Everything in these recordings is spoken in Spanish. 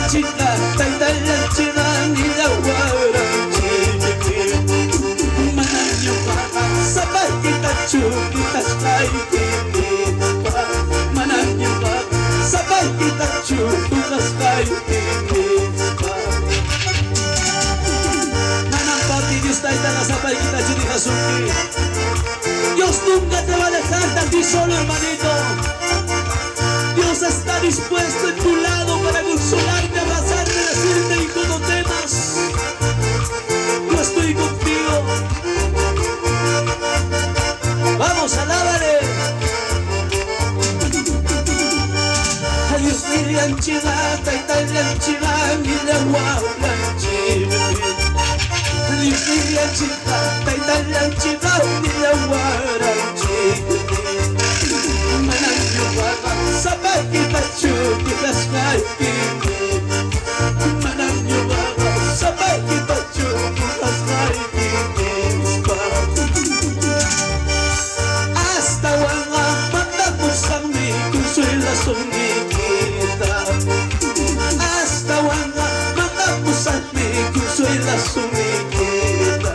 chica, taitala china ni la guaranchi. Mananyo pa, sabay kita chukitas kay kinita. Mananyo pa, sabay kita chukitas kay kinita. Manang papi Dios taitala sabay kita chukitas suki. Dios nunca te va a dejar de ti solo, hermanito. Dios está dispuesto en tu lado para consolarte, abrazarte, decirte, hijo, no temas. Yo estoy contigo. Vamos, alábale. Adiós, Miriam Chilata, Italian Chilán, y la Guapan Chilán. Adiós, Miriam Chilata, Italian Chilán, y la Guapan Chilán. Mananyo Guapan, sabay kita chukitas kay kinita. Mananyo Guapan, sabay kita chukitas kay kinita. Hasta wala matapos ang may konsolasyon ni kita. Hasta wala matapos ang may konsolasyon ni kita.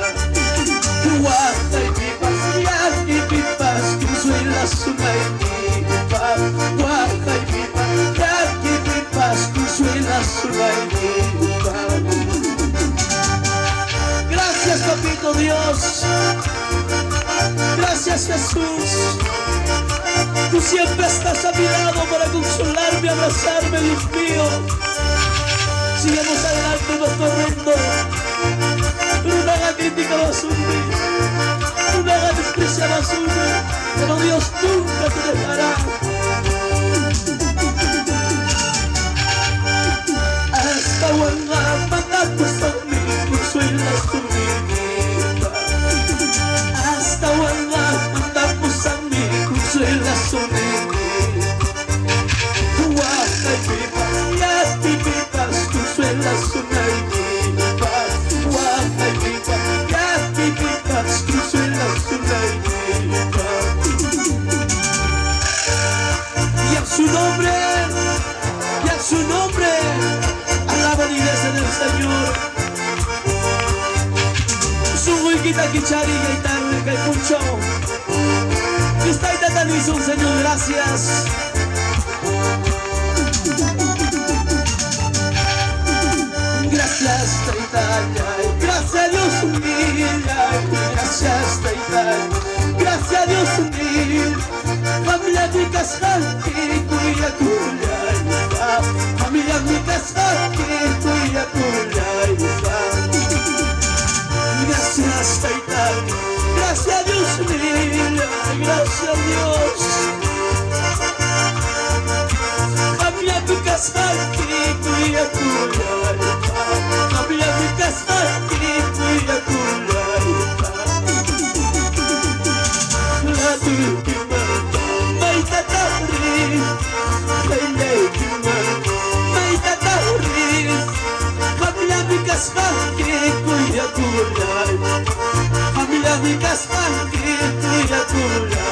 Wakay bipas, yan ibipas, konsolasyon ay kita. Wakay bipas, yan ibipas, konsolasyon ay kita. Gracias, Papito Dios. Gracias, Jesús. Tú siempre estás a mi lado para consolarme, abrazarme, Dios mío. Sigamos adelante, no corriendo. Pero no haga crítica basura, no haga desprecia basura, pero Dios nunca te dejará. Hasta wala matapos ang may konsuelas tumingita. Hasta wala matapos ang may konsuelas tumingita. Wakay bipas, yati bipas, konsuelas tumingita. Wakay bipas, yati bipas, konsuelas tumingita. Y a su nombre, y a su nombre, alaba la iglesia del Señor. Sungguh kita kichari y tarde que mucho. Y está ahí Tatalizo, Señor, gracias. Gracias, Taitaya. Gracias, Dios mío. Gracias, Taitaya. Gracias, Dios mío. Familia mi casante, cuya cuya. Familia mi casante, cuya cuya. Gracias, Taitaya. Gracias, Dios mío. Gracias, Dios. Familia mi casante, cuya cuya. Familia mi casante, cuya cuya. La última, maita tarri, la maita tarri. Familia mi casante, cuya cuya. Familia mi casante, cuya cuya.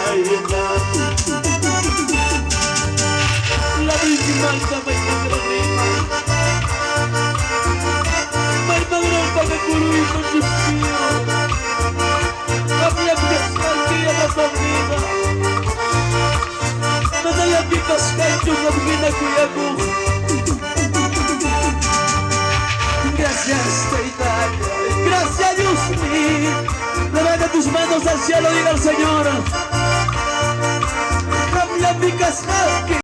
La última, maita tarri. May magandang pagkakuloy ng Diyos niyo. Kami ang kaskanti ang pamilya. Nadayang kaskanti ang ginagawa ko. Gracias, Taitaya. Gracias, Dios mío. Levanta tus manos al cielo, diga al Señor.